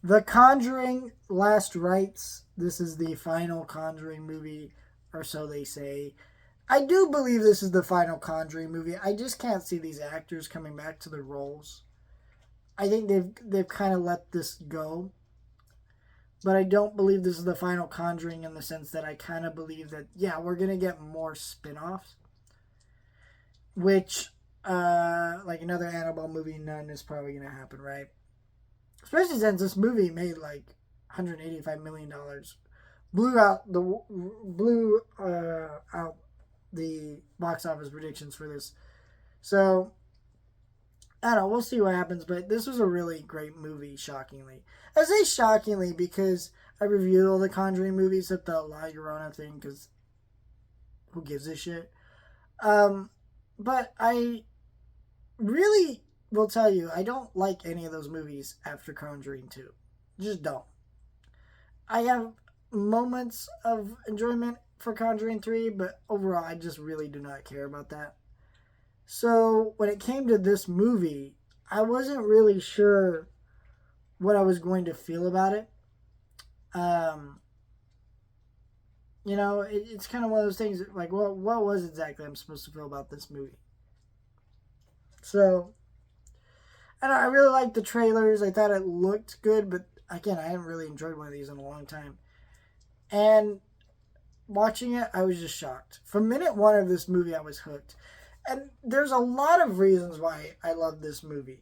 The Conjuring Last Rites. This is the final Conjuring movie, or so they say. I do believe this is the final Conjuring movie. I just can't see these actors coming back to their roles. I think they've kind of let this go, but I don't believe this is the final Conjuring in the sense that I kind of believe that yeah, we're gonna get more spin-offs, which like another Annabelle movie, none is probably gonna happen, right? Especially since this movie made like $185 million, blew out the box office predictions for this. So I don't know. We'll see what happens, but this was a really great movie. Shockingly, I say shockingly because I reviewed all the Conjuring movies except the La Llorona thing because who gives a shit. Um, but I really will tell you I don't like any of those movies after Conjuring 2. Just don't. I have moments of enjoyment for Conjuring 3, but overall, I just really do not care about that. So, when it came to this movie, I wasn't really sure what I was going to feel about it. Um, it's kind of one of those things like, well, what was exactly I'm supposed to feel about this movie? So, I really liked the trailers. I thought it looked good, but again, I haven't really enjoyed one of these in a long time. And watching it, I was just shocked. From minute one of this movie, I was hooked. And there's a lot of reasons why I love this movie.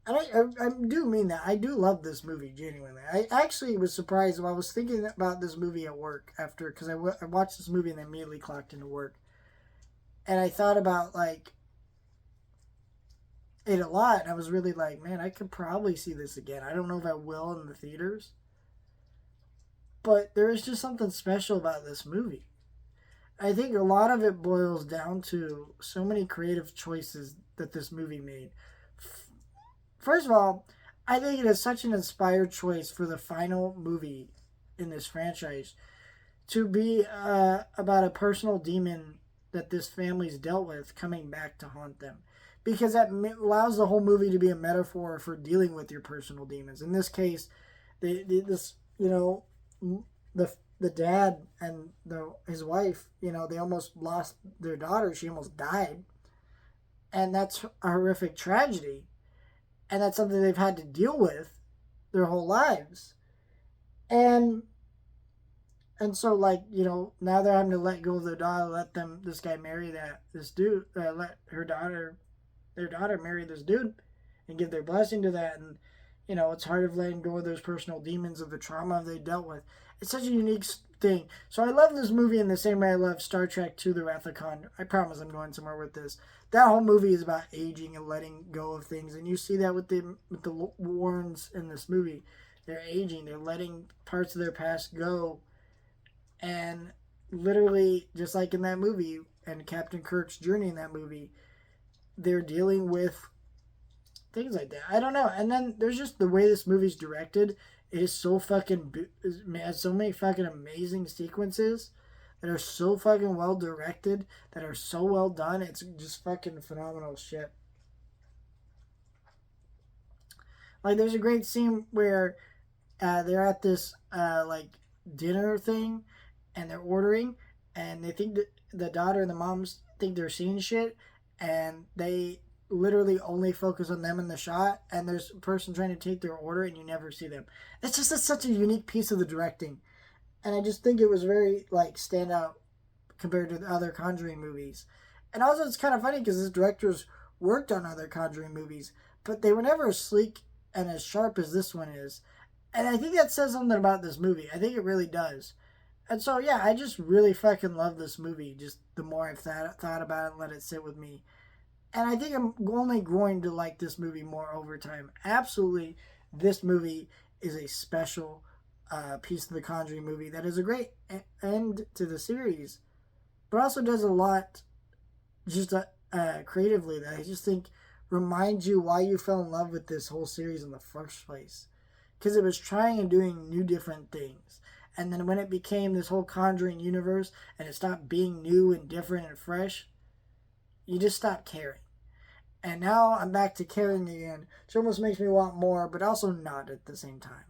And I do mean that. I do love this movie, genuinely. I actually was surprised when I was thinking about this movie at work after, because I watched this movie and then immediately clocked into work. And I thought about, like, it a lot. And I was really like, man, I could probably see this again. I don't know if I will in the theaters. But there is just something special about this movie. I think a lot of it boils down to so many creative choices that this movie made. First of all, I think it is such an inspired choice for the final movie in this franchise to be about a personal demon that this family's dealt with coming back to haunt them. Because that allows the whole movie to be a metaphor for dealing with your personal demons. In this case, this the the dad and his wife, they almost lost their daughter. She almost died, and that's a horrific tragedy, and that's something they've had to deal with their whole lives. And so like now they're having to let go of their daughter, let this guy marry this dude, let their daughter marry this dude, and give their blessing to that. And it's hard of letting go of those personal demons of the trauma they dealt with. It's such a unique thing. So I love this movie in the same way I love Star Trek II: The Wrath of Khan. I promise I'm going somewhere with this. That whole movie is about aging and letting go of things, and you see that with the Warrens in this movie. They're aging. They're letting parts of their past go, and literally, just like in that movie and Captain Kirk's journey in that movie, they're dealing with things like that. I don't know. And then there's just the way this movie's directed. It is so fucking it has so many fucking amazing sequences that are so fucking well directed, that are so well done. It's just fucking phenomenal shit. Like there's a great scene where they're at this like dinner thing, and they're ordering, and they think that the daughter and the moms think they're seeing shit, and they literally only focus on them in the shot, and there's a person trying to take their order and you never see them. It's just such a unique piece of the directing, and I just think it was very like standout compared to the other Conjuring movies. And also it's kind of funny because this director's worked on other Conjuring movies, but they were never as sleek and as sharp as this one is. And I think that says something about this movie. I think it really does. And so yeah, I just really fucking love this movie. Just the more I've thought about it and let it sit with me, and I think I'm only going to like this movie more over time. Absolutely, this movie is a special piece of the Conjuring movie that is a great end to the series, but also does a lot just creatively that I just think reminds you why you fell in love with this whole series in the first place. Because it was trying and doing new different things. And then when it became this whole Conjuring universe and it stopped being new and different and fresh, you just stopped caring. And now I'm back to caring again, which almost makes me want more, but also not at the same time.